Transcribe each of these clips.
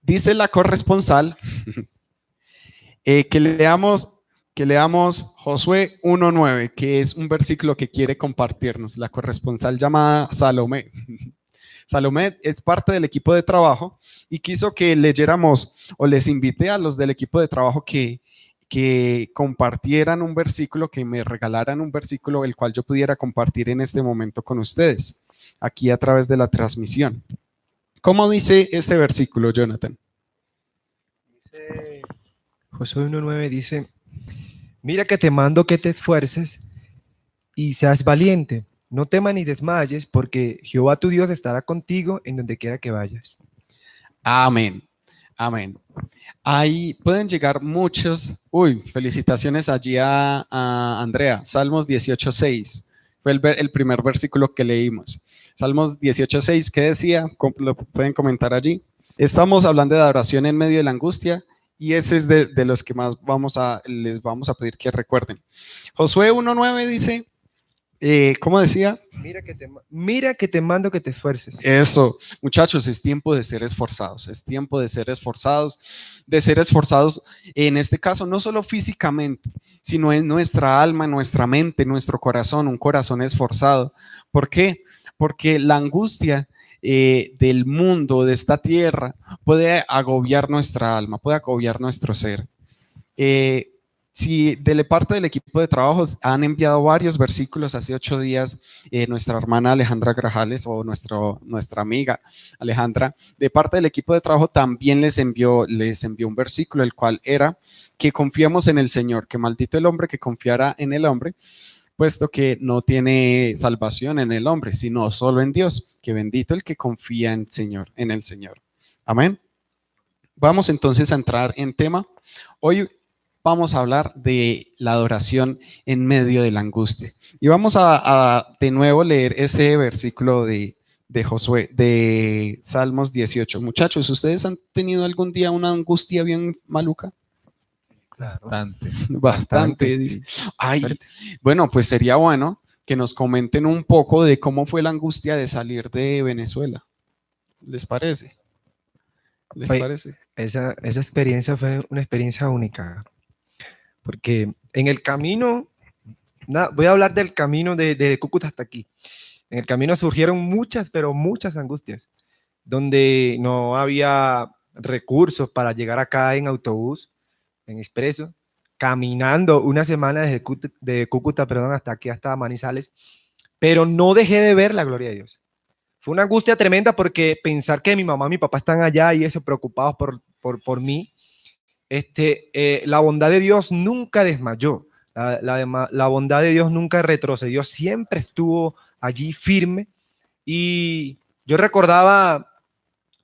Dice la corresponsal que leamos Josué 1:9, que es un versículo que quiere compartirnos. La corresponsal llamada Salomé. Salomé es parte del equipo de trabajo y quiso que leyéramos, o les invité a los del equipo de trabajo que compartieran un versículo, que me regalaran un versículo el cual yo pudiera compartir en este momento con ustedes, aquí a través de la transmisión. ¿Cómo dice este versículo, Jonathan? Dice, Josué 1:9 dice, mira que te mando que te esfuerces y seas valiente. No temas ni desmayes, porque Jehová tu Dios estará contigo en donde quiera que vayas. Amén. Amén. Ahí pueden llegar muchos. Felicitaciones allí a Andrea. Salmos 18:6. Fue el primer versículo que leímos. Salmos 18:6, ¿qué decía? Lo pueden comentar allí. Estamos hablando de adoración en medio de la angustia y ese es de los que más les vamos a pedir que recuerden. Josué 1:9 dice, ¿cómo decía? Mira que te mando que te esfuerces. Eso, muchachos, es tiempo de ser esforzados, es tiempo de ser esforzados, en este caso no solo físicamente, sino en nuestra alma, nuestra mente, nuestro corazón, un corazón esforzado. ¿Por qué? Porque la angustia del mundo, de esta tierra, puede agobiar nuestra alma, puede agobiar nuestro ser. Si de parte del equipo de trabajo han enviado varios versículos hace 8 días, nuestra hermana Alejandra Grajales o nuestra amiga Alejandra, de parte del equipo de trabajo también les envió un versículo, el cual era que confiemos en el Señor, que maldito el hombre que confiara en el hombre, puesto que no tiene salvación en el hombre, sino solo en Dios, que bendito el que confía en el Señor. Amén. Vamos entonces a entrar en tema. Hoy vamos a hablar de la adoración en medio de la angustia. Y vamos a de nuevo leer ese versículo de Josué, de Salmos 18. Muchachos, ¿ustedes han tenido algún día una angustia bien maluca? Claro. Bastante. Sí. Ay, bueno, pues sería bueno que nos comenten un poco de cómo fue la angustia de salir de Venezuela. ¿Les parece? ¿Les parece? Esa experiencia fue una experiencia única, porque en el camino, voy a hablar del camino de Cúcuta hasta aquí. En el camino surgieron muchas, pero muchas angustias, donde no había recursos para llegar acá en autobús, en expreso, caminando una semana de Cúcuta, hasta aquí, hasta Manizales, pero no dejé de ver la gloria de Dios. Fue una angustia tremenda porque pensar que mi mamá y mi papá están allá y eso, preocupados por mí, la bondad de Dios nunca desmayó, la bondad de Dios nunca retrocedió, siempre estuvo allí firme. Y yo recordaba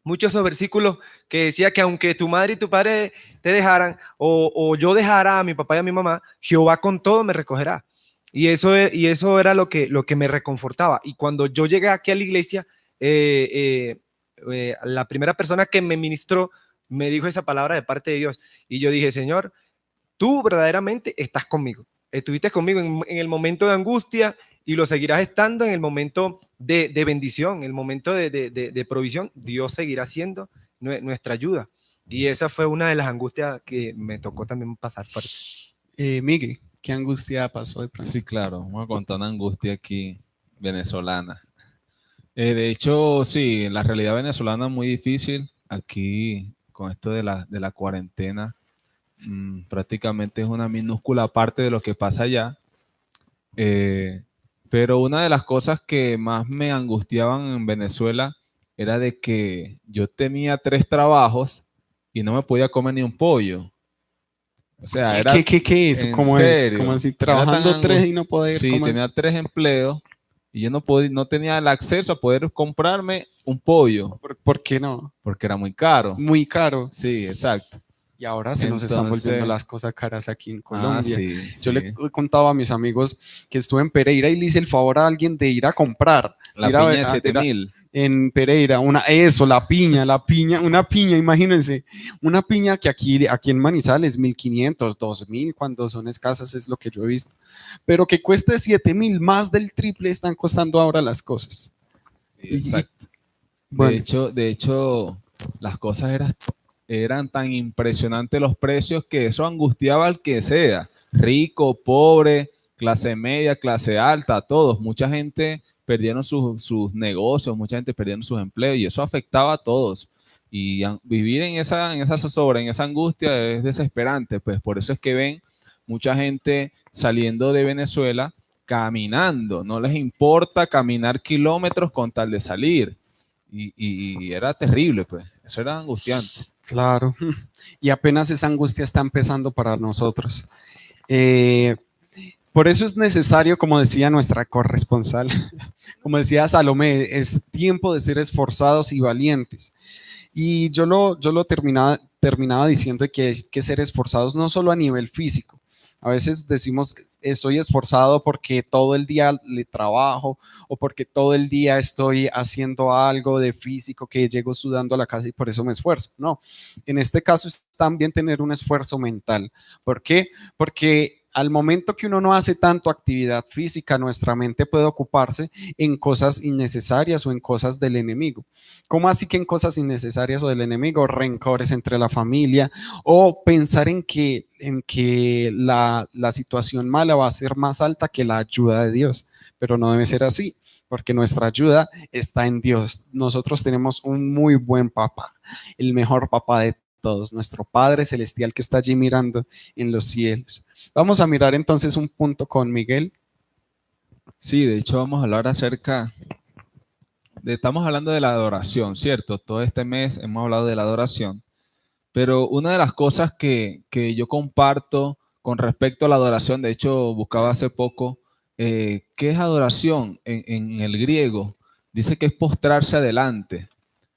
muchos esos versículos que decía que aunque tu madre y tu padre te dejaran o yo dejara a mi papá y a mi mamá, Jehová con todo me recogerá. Y eso era lo que me reconfortaba. Y cuando yo llegué aquí a la iglesia, la primera persona que me ministró me dijo esa palabra de parte de Dios. Y yo dije, Señor, tú verdaderamente estás conmigo. Estuviste conmigo en el momento de angustia y lo seguirás estando en el momento de bendición, en el momento de provisión. Dios seguirá siendo nuestra ayuda. Y esa fue una de las angustias que me tocó también pasar por eso. Miguel, ¿qué angustia pasó de pronto? Sí, claro, vamos a contar una angustia aquí venezolana. De hecho, sí, la realidad venezolana es muy difícil. Aquí, con esto de la cuarentena, prácticamente es una minúscula parte de lo que pasa allá. Pero una de las cosas que más me angustiaban en Venezuela era de que yo tenía 3 trabajos y no me podía comer ni un pollo. O sea, era... ¿Qué es? ¿Cómo es? ¿Cómo así? Trabajando 3 y no poder sí, comer. tenía 3 empleos y yo no tenía el acceso a poder comprarme un pollo. ¿Por qué no? Porque era muy caro. Muy caro. Sí, exacto. Y ahora se nos están volviendo las cosas caras aquí en Colombia. Yo le he contado a mis amigos que estuve en Pereira y le hice el favor a alguien de ir a comprar. La piña de 7.000. En Pereira, la piña, una piña, imagínense, una piña que aquí en Manizales 1.500, 2.000, cuando son escasas es lo que yo he visto, pero que cueste 7.000, más del triple están costando ahora las cosas. Sí, exacto. Bueno. De hecho, las cosas eran eran tan impresionantes los precios que eso angustiaba al que sea, rico, pobre, clase media, clase alta, a todos. Mucha gente perdieron sus negocios, mucha gente perdieron sus empleos y eso afectaba a todos. Y vivir en esa zozobra, en esa angustia es desesperante, pues por eso es que ven mucha gente saliendo de Venezuela caminando, no les importa caminar kilómetros con tal de salir. Y era terrible, pues, eso era angustiante. Claro, y apenas esa angustia está empezando para nosotros. Eh, por eso es necesario, como decía nuestra corresponsal, como decía Salomé, es tiempo de ser esforzados y valientes. Y yo lo terminaba diciendo que hay que ser esforzados no solo a nivel físico. A veces decimos, estoy esforzado porque todo el día le trabajo o porque todo el día estoy haciendo algo de físico que llego sudando a la casa y por eso me esfuerzo. No, en este caso es también tener un esfuerzo mental. ¿Por qué? Porque al momento que uno no hace tanto actividad física, nuestra mente puede ocuparse en cosas innecesarias o en cosas del enemigo. ¿Cómo así que en cosas innecesarias o del enemigo? Rencores entre la familia o pensar en que la situación mala va a ser más alta que la ayuda de Dios, pero no debe ser así, porque nuestra ayuda está en Dios. Nosotros tenemos un muy buen papá, el mejor papá de todos, nuestro Padre Celestial que está allí mirando en los cielos. Vamos a mirar entonces un punto con Miguel. Sí, de hecho vamos a hablar estamos hablando de la adoración, ¿cierto? Todo este mes hemos hablado de la adoración, pero una de las cosas que yo comparto con respecto a la adoración, de hecho buscaba hace poco, ¿qué es adoración en el griego? Dice que es postrarse adelante.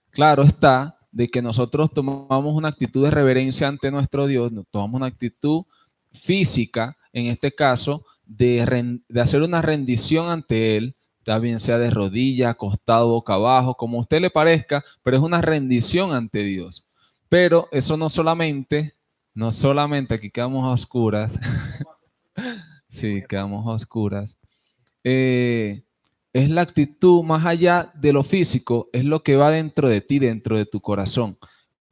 Claro está de que nosotros tomamos una actitud de reverencia ante nuestro Dios, tomamos una actitud física, en este caso, de hacer una rendición ante Él, también sea de rodilla, acostado, boca abajo, como a usted le parezca, pero es una rendición ante Dios. Pero eso no solamente aquí quedamos a oscuras, sí, quedamos a oscuras, eh, es la actitud más allá de lo físico, es lo que va dentro de ti, dentro de tu corazón.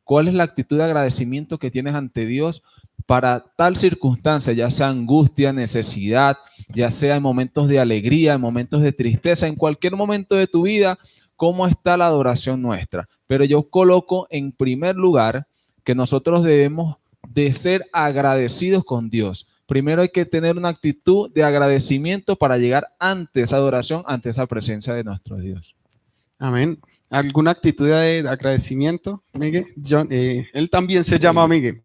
¿Cuál es la actitud de agradecimiento que tienes ante Dios para tal circunstancia, ya sea angustia, necesidad, ya sea en momentos de alegría, en momentos de tristeza, en cualquier momento de tu vida? ¿Cómo está la adoración nuestra? Pero yo coloco en primer lugar que nosotros debemos de ser agradecidos con Dios. Primero hay que tener una actitud de agradecimiento para llegar ante esa adoración, ante esa presencia de nuestro Dios. Amén. ¿Alguna actitud de agradecimiento, Miguel? Él también se llama Miguel.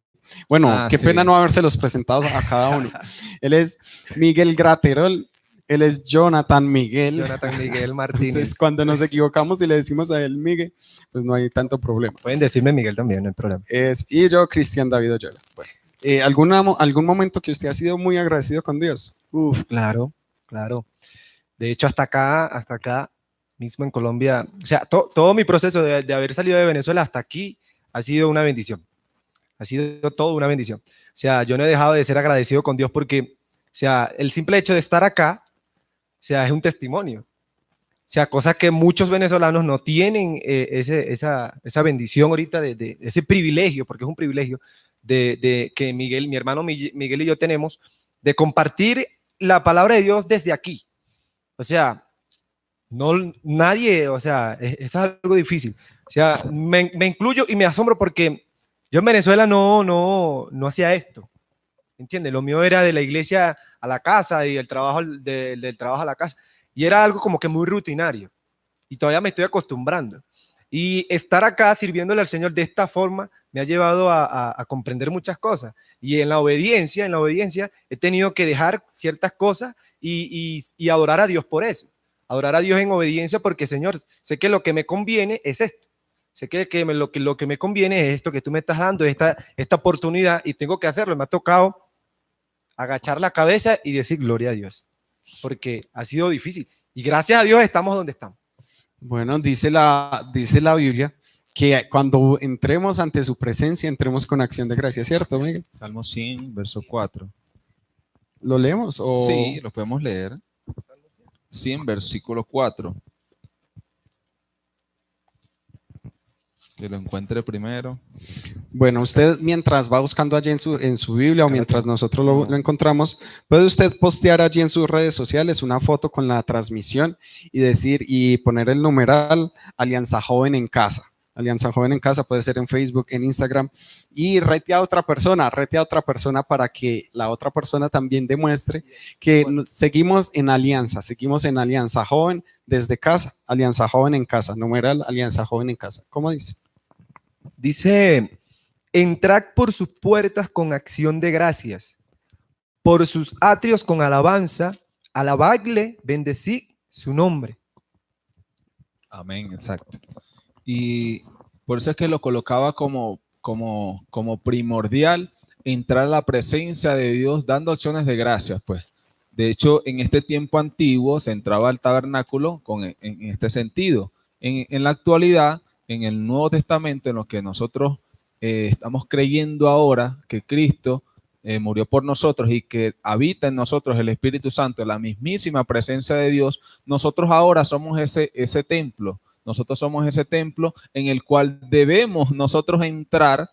Bueno, qué Sí. pena no habérselos presentado a cada uno. Él es Miguel Graterol, él es Jonathan Miguel. Jonathan Miguel Martínez. Entonces, cuando nos equivocamos y le decimos a él Miguel, pues no hay tanto problema. Pueden decirme Miguel también, no hay problema. Y yo, Cristian David Oyola. Bueno, ¿algún momento que usted ha sido muy agradecido con Dios? Uf, claro, claro. De hecho, hasta acá mismo en Colombia, o sea, todo mi proceso de haber salido de Venezuela hasta aquí ha sido una bendición. Ha sido todo una bendición. O sea, yo no he dejado de ser agradecido con Dios porque, o sea, el simple hecho de estar acá, o sea, es un testimonio. O sea, cosas que muchos venezolanos no tienen esa bendición ahorita, de ese privilegio, porque es un privilegio, de que Miguel, mi hermano Miguel y yo tenemos, de compartir la palabra de Dios desde aquí. O sea, nadie, o sea, eso es algo difícil. O sea, me incluyo y me asombro porque yo en Venezuela no hacía esto. ¿Entiendes? Lo mío era de la iglesia a la casa y el trabajo del trabajo a la casa. Y era algo como que muy rutinario. Y todavía me estoy acostumbrando. Y estar acá sirviéndole al Señor de esta forma me ha llevado a comprender muchas cosas. Y en la obediencia he tenido que dejar ciertas cosas y adorar a Dios por eso. Adorar a Dios en obediencia porque, Señor, sé que lo que me conviene es esto. Sé que lo que me conviene es esto que tú me estás dando, esta oportunidad, y tengo que hacerlo. Me ha tocado agachar la cabeza y decir gloria a Dios, porque ha sido difícil. Y gracias a Dios estamos donde estamos. Bueno, dice la Biblia que cuando entremos ante su presencia, entremos con acción de gracia, ¿cierto, Miguel? Salmo 100, verso 4. ¿Lo leemos? Sí, lo podemos leer. 100, versículo 4. Que lo encuentre primero. Bueno, usted mientras va buscando allí en su Biblia o Acá lo mientras tengo. nosotros lo encontramos, puede usted postear allí en sus redes sociales una foto con la transmisión y decir y poner el numeral Alianza Joven en Casa. Alianza Joven en Casa puede ser en Facebook, en Instagram y rete a otra persona para que la otra persona también demuestre que seguimos en Alianza Joven desde casa, Alianza Joven en Casa, numeral Alianza Joven en Casa. ¿Cómo dice? Dice, entrad por sus puertas con acción de gracias, por sus atrios con alabanza, alabadle, bendecid su nombre. Amén, exacto. Y por eso es que lo colocaba como primordial entrar a la presencia de Dios dando acciones de gracias, pues. De hecho, en este tiempo antiguo se entraba al tabernáculo en este sentido. En la actualidad, en el Nuevo Testamento, en lo que nosotros estamos creyendo ahora, que Cristo murió por nosotros y que habita en nosotros el Espíritu Santo, la mismísima presencia de Dios, nosotros ahora somos ese templo. Nosotros somos ese templo en el cual debemos nosotros entrar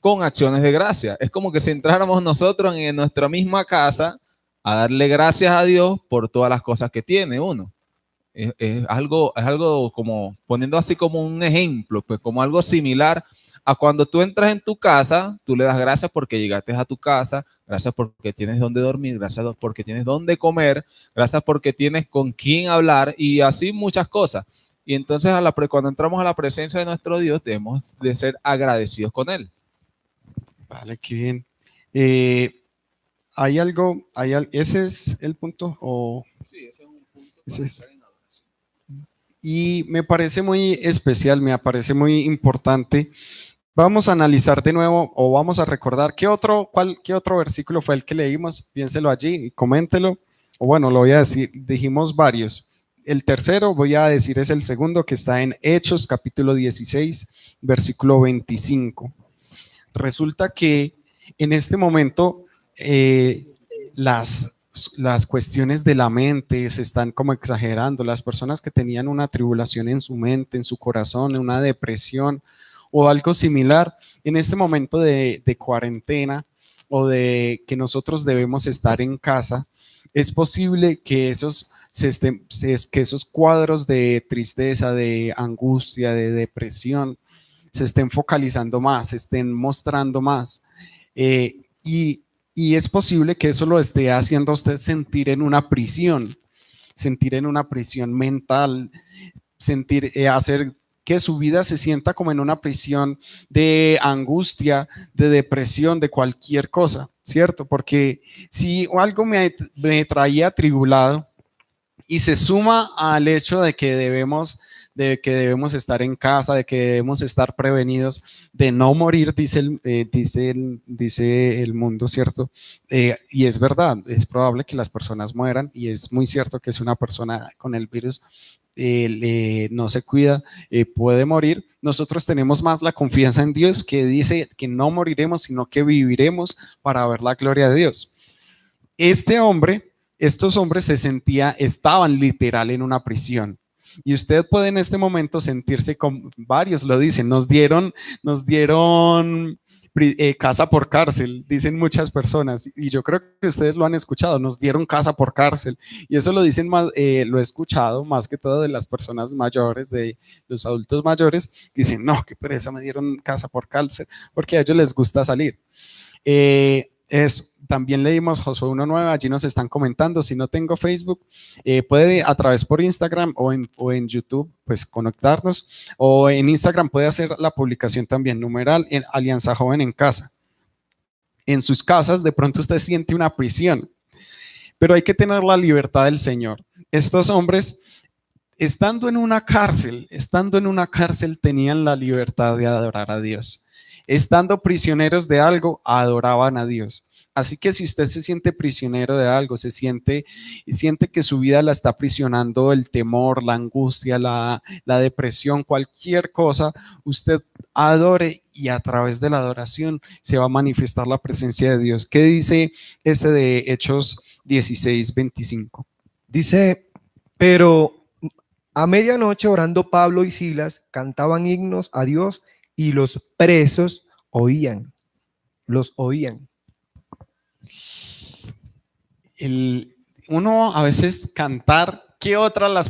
con acciones de gracia. Es como que si entráramos nosotros en nuestra misma casa a darle gracias a Dios por todas las cosas que tiene uno. Es algo como poniendo así como un ejemplo, pues como algo similar a cuando tú entras en tu casa, tú le das gracias porque llegaste a tu casa, gracias porque tienes donde dormir, gracias porque tienes donde comer, gracias porque tienes con quién hablar y así muchas cosas. Y entonces cuando entramos a la presencia de nuestro Dios, debemos de ser agradecidos con Él. Vale, qué bien. ¿Hay algo, ese es el punto? O Sí, ese es un punto para estar en adoración. Y me parece muy especial, me parece muy importante. Vamos a analizar de nuevo o vamos a recordar qué otro versículo fue el que leímos. Piénselo allí y coméntelo. O bueno, lo voy a decir, dijimos varios. El tercero, voy a decir, es el segundo que está en Hechos, capítulo 16, versículo 25. Resulta que en este momento las cuestiones de la mente se están como exagerando. Las personas que tenían una tribulación en su mente, en su corazón, una depresión o algo similar, en este momento de cuarentena o de que nosotros debemos estar en casa, es posible que que esos cuadros de tristeza, de angustia, de depresión, se estén focalizando más, se estén mostrando más. Y es posible que eso lo esté haciendo a usted sentir en una prisión mental, hacer que su vida se sienta como en una prisión de angustia, de depresión, de cualquier cosa, ¿cierto? Porque si algo me traía atribulado y se suma al hecho de que debemos estar en casa, de que debemos estar prevenidos de no morir, dice el mundo, ¿cierto? Y es verdad, es probable que las personas mueran y es muy cierto que si una persona con el virus no se cuida, puede morir. Nosotros tenemos más la confianza en Dios, que dice que no moriremos, sino que viviremos para ver la gloria de Dios. Estos hombres estaban literal en una prisión. Y usted puede en este momento sentirse como varios lo dicen, nos dieron casa por cárcel, dicen muchas personas, y yo creo que ustedes lo han escuchado, nos dieron casa por cárcel, y eso lo dicen más, lo he escuchado más que todo de las personas mayores, de los adultos mayores, dicen, no, qué pereza, me dieron casa por cárcel, porque a ellos les gusta salir. También leímos Josué 1:9, allí nos están comentando. Si no tengo Facebook, puede a través por Instagram o en YouTube, pues conectarnos, o en Instagram puede hacer la publicación también, numeral en Alianza Joven en Casa. En sus casas de pronto usted siente una prisión, pero hay que tener la libertad del Señor. Estos hombres, estando en una cárcel, tenían la libertad de adorar a Dios. Estando prisioneros de algo, adoraban a Dios. Así que si usted se siente prisionero de algo, siente que su vida la está aprisionando el temor, la angustia, la depresión, cualquier cosa, usted adore y a través de la adoración se va a manifestar la presencia de Dios. ¿Qué dice ese de Hechos 16:25? Dice, pero a medianoche orando Pablo y Silas cantaban himnos a Dios y los presos oían, los oían. Uno a veces cantar, que otras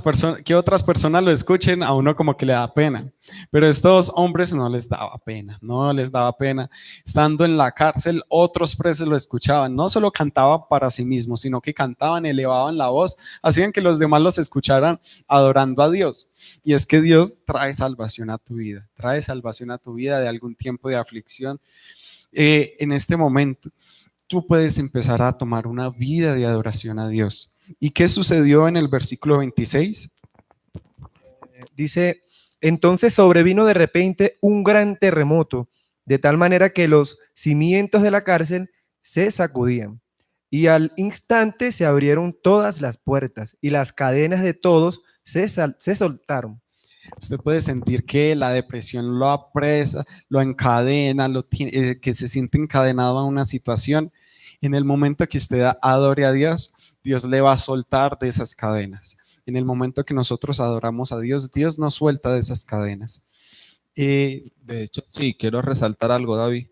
personas lo escuchen, a uno como que le da pena, pero a estos hombres no les daba pena, no les daba pena. Estando en la cárcel, otros presos lo escuchaban, no solo cantaba para sí mismos, sino que cantaban, elevaban la voz, hacían que los demás los escucharan adorando a Dios. Y es que Dios trae salvación a tu vida, trae salvación a tu vida de algún tiempo de aflicción. En este momento tú puedes empezar a tomar una vida de adoración a Dios. ¿Y qué sucedió en el versículo 26? Dice, entonces sobrevino de repente un gran terremoto, de tal manera que los cimientos de la cárcel se sacudían. Y al instante se abrieron todas las puertas y las cadenas de todos se soltaron. Usted puede sentir que la depresión lo apresa, lo encadena, que se siente encadenado a una situación. En el momento que usted adore a Dios, Dios le va a soltar de esas cadenas. En el momento que nosotros adoramos a Dios, Dios nos suelta de esas cadenas. De hecho, sí, quiero resaltar algo, David,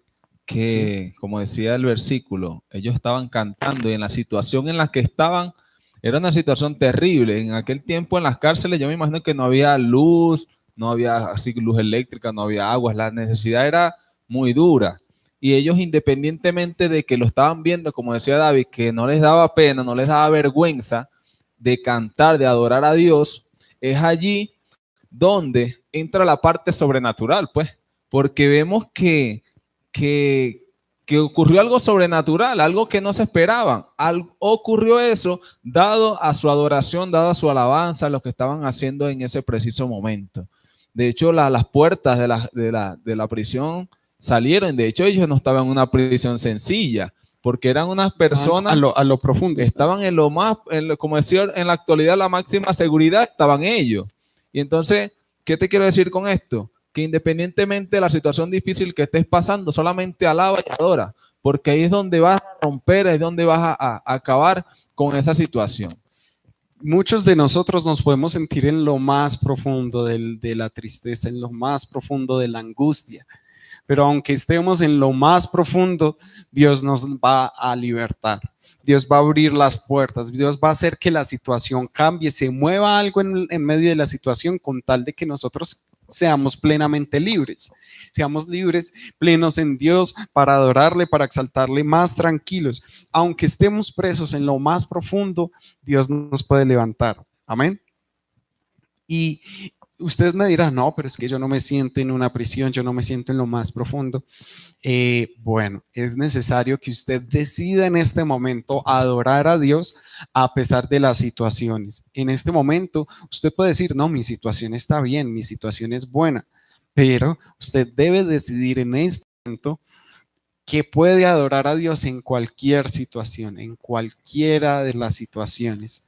que como decía el versículo, ellos estaban cantando y en la situación en la que estaban, era una situación terrible. En aquel tiempo en las cárceles yo me imagino que no había luz, no había así luz eléctrica, no había agua, la necesidad era muy dura. Y ellos, independientemente de que lo estaban viendo, como decía David, que no les daba pena, no les daba vergüenza de cantar, de adorar a Dios, es allí donde entra la parte sobrenatural, pues, porque vemos que ocurrió algo sobrenatural, algo que no se esperaban. Ocurrió eso dado a su adoración, dado a su alabanza, lo que estaban haciendo en ese preciso momento. De hecho, las puertas de la prisión salieron. De hecho, ellos no estaban en una prisión sencilla, porque eran unas personas a lo profundo. Estaban en lo más, como decía en la actualidad, la máxima seguridad, estaban ellos. Y entonces, ¿qué te quiero decir con esto? Que independientemente de la situación difícil que estés pasando, solamente alaba y adora, porque ahí es donde vas a romper, ahí es donde vas a acabar con esa situación. Muchos de nosotros nos podemos sentir en lo más profundo de la tristeza, en lo más profundo de la angustia, pero aunque estemos en lo más profundo, Dios nos va a libertar. Dios va a abrir las puertas, Dios va a hacer que la situación cambie, se mueva algo en medio de la situación con tal de que nosotros seamos plenamente libres, seamos libres, plenos en Dios, para adorarle, para exaltarle, más tranquilos. Aunque estemos presos en lo más profundo, Dios nos puede levantar. Amén. Y usted me dirá, no, pero es que yo no me siento en una prisión, yo no me siento en lo más profundo. Bueno, es necesario que usted decida en este momento adorar a Dios a pesar de las situaciones. En este momento usted puede decir, no, mi situación está bien, mi situación es buena, pero usted debe decidir en este momento que puede adorar a Dios en cualquier situación, en cualquiera de las situaciones.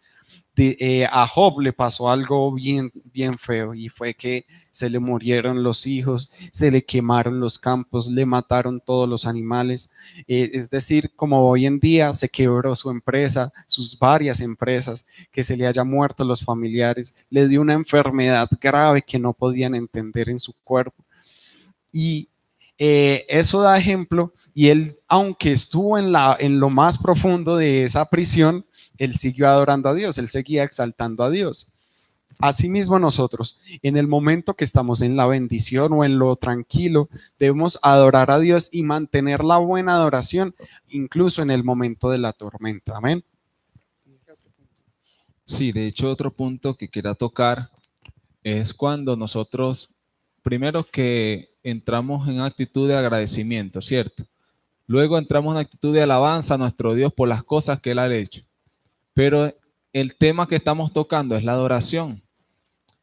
A Job le pasó algo bien, bien feo, y fue que se le murieron los hijos, se le quemaron los campos, le mataron todos los animales. Es decir, como hoy en día se quebró su empresa, sus varias empresas, que se le haya muerto los familiares, le dio una enfermedad grave que no podían entender en su cuerpo. Y eso da ejemplo, y él, aunque estuvo en lo más profundo de esa prisión, él siguió adorando a Dios, él seguía exaltando a Dios. Asimismo nosotros, en el momento que estamos en la bendición o en lo tranquilo, debemos adorar a Dios y mantener la buena adoración, incluso en el momento de la tormenta. Amén. Sí, de hecho, otro punto que quiera tocar es cuando nosotros, primero que entramos en actitud de agradecimiento, ¿cierto? Luego entramos en actitud de alabanza a nuestro Dios por las cosas que Él ha hecho. Pero el tema que estamos tocando es la adoración.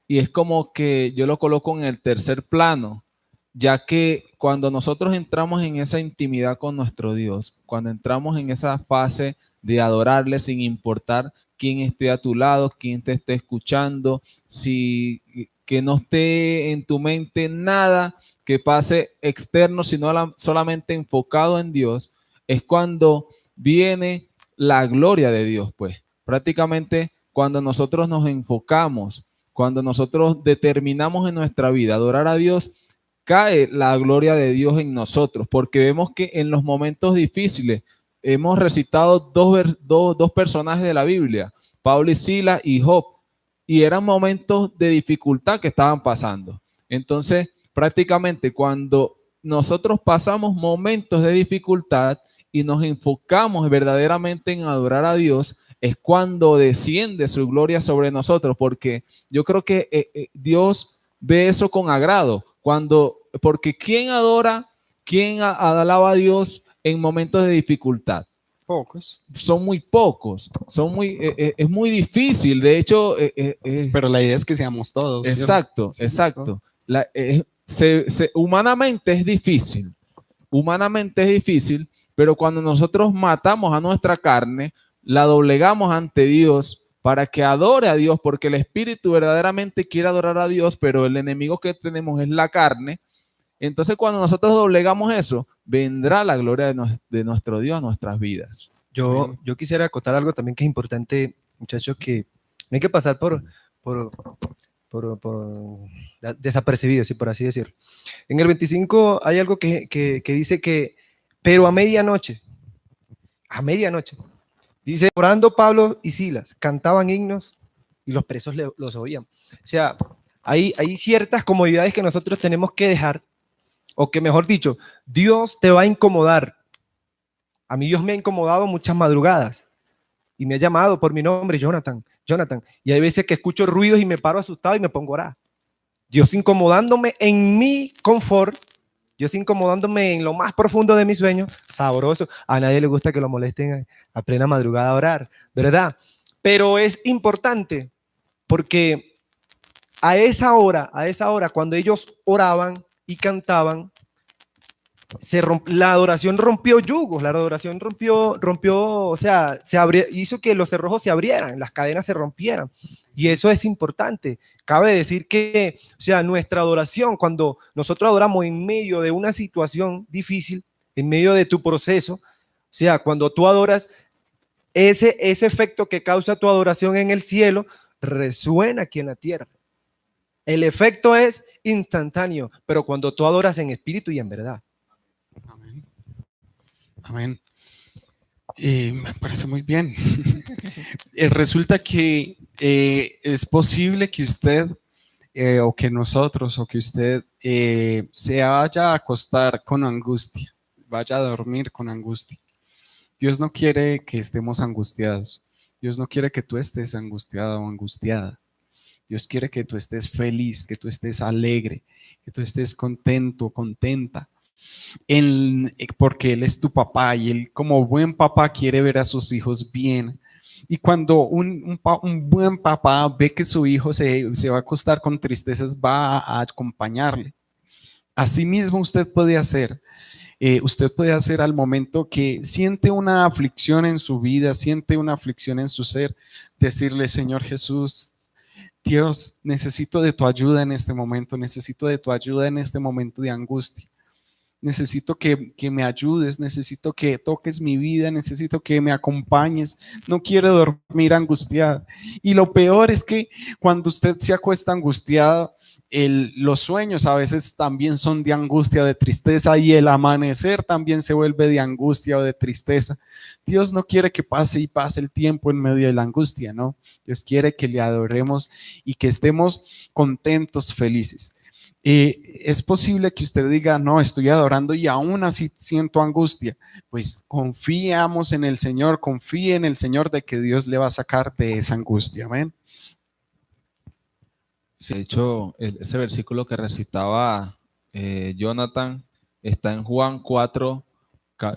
Y es como que yo lo coloco en el tercer plano, ya que cuando nosotros entramos en esa intimidad con nuestro Dios, cuando entramos en esa fase de adorarle sin importar quién esté a tu lado, quién te esté escuchando, si que no esté en tu mente nada que pase externo, sino solamente enfocado en Dios, es cuando viene la gloria de Dios, pues. Prácticamente cuando nosotros nos enfocamos, cuando nosotros determinamos en nuestra vida adorar a Dios, cae la gloria de Dios en nosotros, porque vemos que en los momentos difíciles hemos recitado dos personajes de la Biblia, Pablo y Silas y Job, y eran momentos de dificultad que estaban pasando. Entonces, prácticamente cuando nosotros pasamos momentos de dificultad y nos enfocamos verdaderamente en adorar a Dios, es cuando desciende su gloria sobre nosotros, porque yo creo que Dios ve eso con agrado, porque ¿quién adora, quién alaba a Dios en momentos de dificultad? Pocos. Son muy pocos, es muy difícil, de hecho, Pero la idea es que seamos todos. ¿cierto? exacto, Sí, exacto. Humanamente es difícil, pero cuando nosotros matamos a nuestra carne, la doblegamos ante Dios para que adore a Dios, porque el espíritu verdaderamente quiere adorar a Dios, pero el enemigo que tenemos es la carne. Entonces, cuando nosotros doblegamos eso, vendrá la gloria de nuestro Dios a nuestras vidas. Yo quisiera acotar algo también que es importante, muchachos, que no hay que pasar por desapercibido, sí, por así decirlo. En el 25 hay algo que dice que, pero a medianoche, dice, orando Pablo y Silas, cantaban himnos y los presos los oían. O sea, hay ciertas comodidades que nosotros tenemos que dejar, o que mejor dicho, Dios te va a incomodar. A mí Dios me ha incomodado muchas madrugadas y me ha llamado por mi nombre, Jonathan, Jonathan. Y hay veces que escucho ruidos y me paro asustado y me pongo a orar. Dios incomodándome en mi confort, Dios incomodándome en lo más profundo de mi sueño, sabroso. A nadie le gusta que lo molesten a plena madrugada a orar, ¿verdad? Pero es importante porque a esa hora, cuando ellos oraban y cantaban, la adoración rompió yugos, la adoración rompió, o sea, hizo que los cerrojos se abrieran, las cadenas se rompieran. Y eso es importante. Cabe decir que, o sea, nuestra adoración, cuando nosotros adoramos en medio de una situación difícil, en medio de tu proceso, o sea, cuando tú adoras, ese efecto que causa tu adoración en el cielo resuena aquí en la tierra. El efecto es instantáneo, pero cuando tú adoras en espíritu y en verdad. Amén. Amén. Me parece muy bien. Resulta que es posible que usted o que nosotros o que usted se vaya a acostar con angustia, vaya a dormir con angustia. Dios no quiere que estemos angustiados. Dios no quiere que tú estés angustiado o angustiada. Dios quiere que tú estés feliz, que tú estés alegre, que tú estés contento, contenta. Porque Él es tu papá y Él como buen papá quiere ver a sus hijos bien. Y cuando un buen papá ve que su hijo se va a acostar con tristezas, va a acompañarle. Asimismo usted puede hacer. Usted puede hacer al momento que siente una aflicción en su vida, siente una aflicción en su ser, decirle, Señor Jesús, Dios, necesito de tu ayuda en este momento, necesito de tu ayuda en este momento de angustia. Necesito que me ayudes, necesito que toques mi vida, necesito que me acompañes. No quiero dormir angustiada. Y lo peor es que cuando usted se acuesta angustiado, los sueños a veces también son de angustia, de tristeza, y el amanecer también se vuelve de angustia o de tristeza. Dios no quiere que pase y pase el tiempo en medio de la angustia, ¿no? Dios quiere que le adoremos y que estemos contentos, felices. Es posible que usted diga, no, estoy adorando y aún así siento angustia. Pues confiamos en el Señor, confíe en el Señor de que Dios le va a sacar de esa angustia. Amén. Sí, de hecho, ese versículo que recitaba Jonathan está en Juan 4,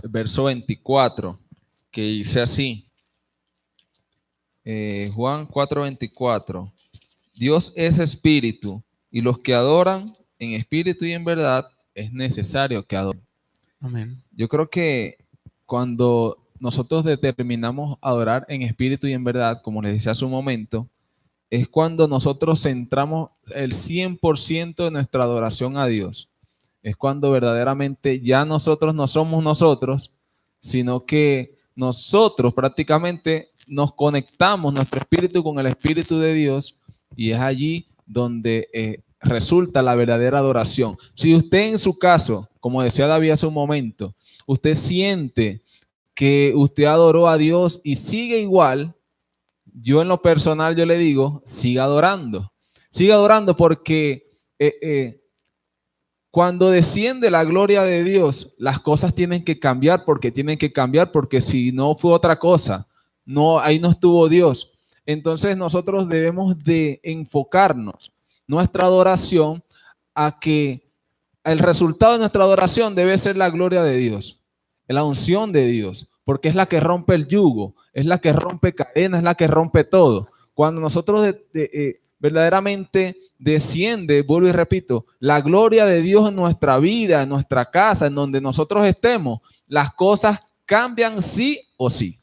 verso 24, que dice así. Juan 4, 24. Dios es espíritu y los que adoran en espíritu y en verdad es necesario que adoren. Amén. Yo creo que cuando nosotros determinamos adorar en espíritu y en verdad, como les decía hace un momento, es cuando nosotros centramos el 100% de nuestra adoración a Dios. Es cuando verdaderamente ya nosotros no somos nosotros, sino que nosotros prácticamente nos conectamos nuestro espíritu con el Espíritu de Dios y es allí donde resulta la verdadera adoración. Si usted en su caso, como decía David hace un momento, usted siente que usted adoró a Dios y sigue igual, yo en lo personal yo le digo, siga adorando porque cuando desciende la gloria de Dios, las cosas tienen que cambiar porque si no fue otra cosa, no, ahí no estuvo Dios. Entonces nosotros debemos de enfocarnos nuestra adoración a que el resultado de nuestra adoración debe ser la gloria de Dios, la unción de Dios, porque es la que rompe el yugo, es la que rompe cadenas, es la que rompe todo. Cuando nosotros verdaderamente desciende, vuelvo y repito, la gloria de Dios en nuestra vida, en nuestra casa, en donde nosotros estemos, las cosas cambian sí o sí.